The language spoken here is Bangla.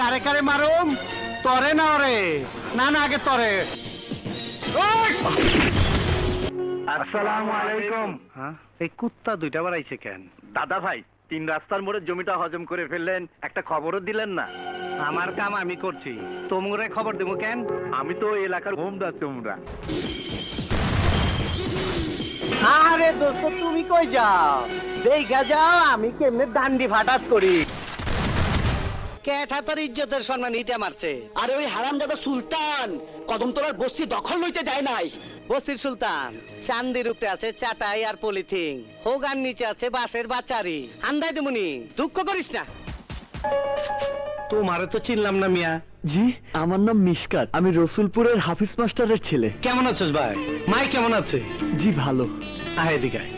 কারে কারে মারুম? তরে না ওরে? না না, আগে তরে। আসসালামু আলাইকুম। হ্যাঁ, এই কুত্তা দুইটা বাড়াইছে কেন? দাদা ভাই, 3 রাস্তার মোড়ে জমিটা হজম করে ফেললেন, একটা খবরও দিলেন না। আমার কাম আমি করছি, তোমরে খবর দেবো কেন? আমি তো ওই এলাকার হোমদা তোমরা। আরে দোস্ত, তুমি কই যাও? দেখা যাও আমি কেমনে দান্ডি ফাটাস করি। কেঠা তোর ইজ্জতের সম্মান ইটা মারছে। আরে ওই হারামজাদা সুলতান কদমতলার বস্তি দখল লইতে দেয় নাই। বস্তির সুলতান চান্দির উপরে আছে চাটাই আর পলিথিন, হোগার নিচে আছে বাঁশের বাচারি। আন্দাই দেমুনি, দুঃখ করিস না। তোমারে তো চিনলাম না মিয়া। জি, আমার নাম মিশকাত, আমি রসুলপুরের হাফিজ মাস্টারের ছেলে। কেমন আছিস ভাই? মাই কেমন আছে? জি ভালো। আয় এদিকে আয়।